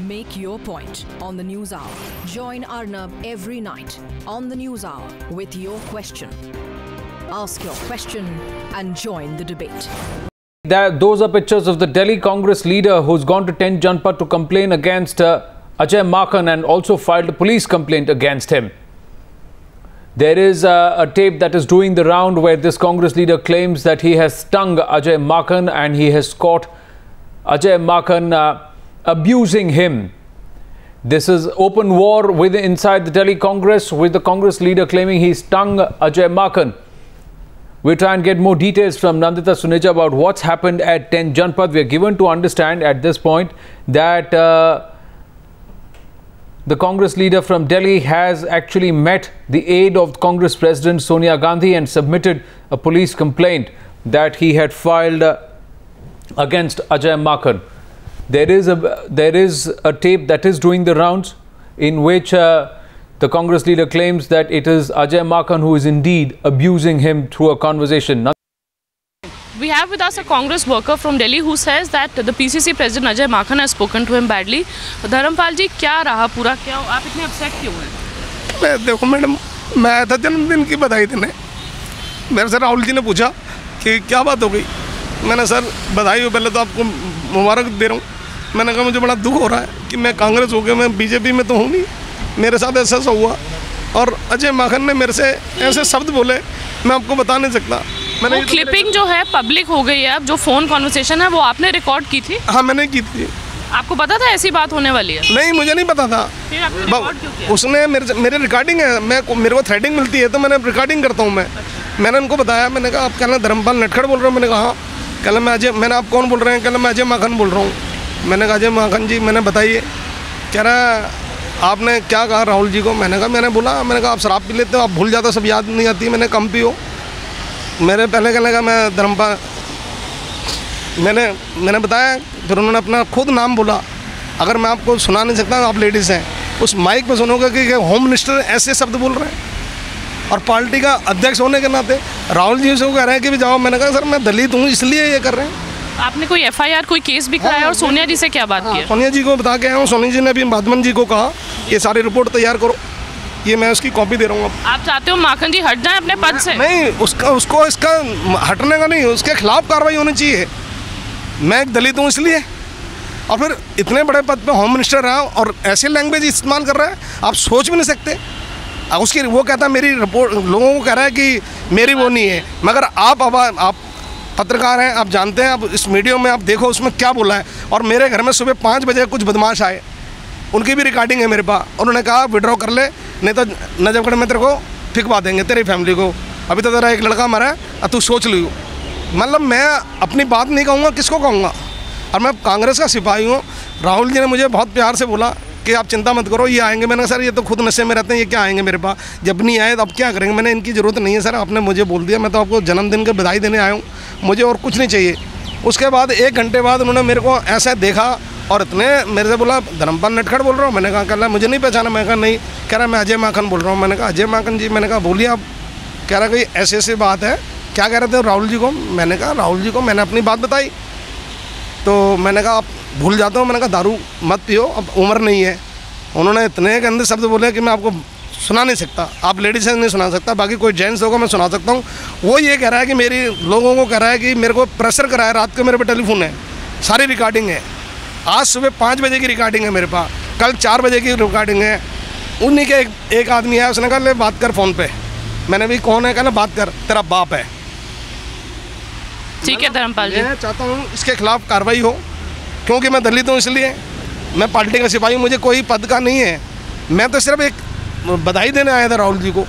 Make your point on the News Hour. Join Arnab every night on the News Hour with your question. Ask your question and join the debate. Those are pictures of the Delhi Congress leader who's gone to 10 Janpat to complain against Ajay Maken and also filed a police complaint against him. There is a tape that is doing the round where this Congress leader claims that he has stung Ajay Maken and he has caught Ajay Maken abusing him. This is open war inside the Delhi Congress, with the Congress leader claiming he stung Ajay Maken. We'll try and get more details from Nandita Suneja about what's happened at 10 Janpat. We are given to understand at this point that the Congress leader from Delhi has actually met the aid of Congress President Sonia Gandhi and submitted a police complaint that he had filed against Ajay Maken. There is a tape that is doing the rounds in which the Congress leader claims that it is Ajay Maken who is indeed abusing him through a conversation. We have with us a Congress worker from Delhi who says that the PCC President Ajay Maken has spoken to him badly. Dharmpal जी, क्या रहा पूरा, क्या आप इतने upset क्यों हैं? देखो madam, मैं आया था जन्मदिन की बधाई देने। मेरे से राहुल जी ने पूछा कि क्या बात हो गई। मैंने सर बधाई हो, पहले तो आपको मुबारक दे रहा हूँ। मैंने कहा मुझे बड़ा दुख हो रहा है कि मैं कांग्रेस हो गया, मैं बीजेपी में तो हूँ नहीं, मेरे साथ ऐसा हुआ। और अजय माकन ने मेरे से ऐसे शब्द बोले, मैं आपको बता नहीं सकता। मैंने वो क्लिपिंग जो है पब्लिक हो गई है, अब जो फ़ोन कॉन्वर्सेशन है वो आपने रिकॉर्ड की थी? हाँ, मैंने की थी। आपको पता था ऐसी बात होने वाली है? नहीं, मुझे नहीं पता था। फिर आपने रिकॉर्ड क्यों किया? उसने मेरे रिकॉर्डिंग है, मेरे को थ्रेडिंग मिलती है तो मैंने रिकॉर्डिंग करता हूँ मैं। मैंने उनको बताया, मैंने कहा आप कहना धर्मपाल नटखड़ बोल रहे हो? मैंने कहा हाँ। कहना मैं अजय, मैंने आप कौन बोल रहे हैं? कहना मैं अजय माकन बोल रहा हूँ। मैंने कहा अजय माकन जी, मैंने बताइए। कह रहा आपने क्या कहा राहुल जी को? मैंने कहा मैंने कहा आप शराब पी लेते हो, आप भूल जाते हो, सब याद नहीं आती। मैंने कम पियो। मेरे पहले कहने का मैं धर्मपाल, मैंने बताया। फिर उन्होंने अपना खुद नाम बोला। अगर मैं आपको सुना नहीं सकता, आप लेडीज़ हैं, उस माइक पे सुनोगे कि होम मिनिस्टर ऐसे शब्द बोल रहे हैं और पार्टी का अध्यक्ष होने के नाते राहुल जी से वो कह रहे हैं कि भी जाओ। मैंने कहा सर मैं दलित हूँ इसलिए ये कर रहे हैं। आपने कोई FIR, कोई केस भी कराया? और सोनिया जी से क्या बात की? सोनिया जी को बता के आया हूँ। सोनिया जी ने भी बादमन जी को कहा ये सारी रिपोर्ट तैयार करो, ये मैं उसकी कॉपी दे रहा हूँ। आप चाहते हो माकन जी हट जाएं अपने पद से? नहीं, उसको इसका हटने का नहीं, उसके खिलाफ कार्रवाई होनी चाहिए। मैं एक दलित हूँ इसलिए, और फिर इतने बड़े पद पे होम मिनिस्टर रहा और ऐसे लैंग्वेज इस्तेमाल कर रहा है, आप सोच भी नहीं सकते। उसकी वो कहता है मेरी रिपोर्ट, लोगों को कह रहा है कि मेरी वो नहीं है, मगर आप पत्रकार हैं, आप जानते हैं। आप इस मीडिया में आप देखो उसमें क्या बोला है। और मेरे घर में सुबह 5 बजे कुछ बदमाश आए, उनकी भी रिकॉर्डिंग है मेरे पास। उन्होंने कहा विड्रॉ कर ले, नहीं तो नजफगढ़ में तेरे को फिकवा देंगे, तेरी फैमिली को। अभी तो तेरा एक लड़का मरा है, अब तू सोच लियो। मतलब मैं अपनी बात नहीं कहूँगा, किसको कहूँगा? और मैं कांग्रेस का सिपाही हूँ। राहुल जी ने मुझे बहुत प्यार से बोला कि आप चिंता मत करो, ये आएंगे। मैंने कहा सर ये तो खुद नशे में रहते हैं, ये क्या आएंगे मेरे पास? जब नहीं आए तो अब क्या करेंगे? मैंने इनकी ज़रूरत नहीं है सर, आपने मुझे बोल दिया, मैं तो आपको जन्मदिन की बधाई देने आया हूँ, मुझे और कुछ नहीं चाहिए। उसके बाद 1 घंटे बाद उन्होंने मेरे को ऐसा देखा और इतने मेरे से बोला धर्मपाल नटखड़ बोल रहा हूँ। मैंने कहा कहला मुझे नहीं पहचाना। मैं कहा नहीं। कह रहा मैं अजय माकन बोल रहा हूँ। मैंने कहा अजय माकन जी? मैंने कहा बोलिए आप। कह रहा कोई ऐसी बात है, क्या कह रहे थे राहुल जी को? मैंने कहा राहुल जी को मैंने अपनी बात बताई। तो मैंने कहा आप भूल जाते हो। मैंने कहा दारू मत पियो, अब उम्र नहीं है। उन्होंने इतने गंदे शब्द बोले कि मैं आपको सुना नहीं सकता। आप लेडीज़ से नहीं सुना सकता, बाकी कोई जेंट्स होगा मैं सुना सकता हूँ। वो ये कह रहा है कि मेरी लोगों को कह रहा है कि मेरे को प्रेशर कराया। रात को मेरे पे टेलीफोन है, सारी रिकॉर्डिंग है। आज सुबह 5 बजे की रिकॉर्डिंग है मेरे पास, कल 4 बजे की रिकॉर्डिंग है। उन्हीं के एक आदमी है, उसने कहा ले बात कर फ़ोन पे। मैंने भी कौन है? कहना बात कर, तेरा बाप है। ठीक है धर्मपाल जी, मैं चाहता हूँ इसके खिलाफ कार्रवाई हो, क्योंकि मैं दलित हूँ इसलिए। मैं पार्टी का सिपाही हूँ, मुझे कोई पद का नहीं है। मैं तो सिर्फ एक बधाई देने आया था राहुल जी को।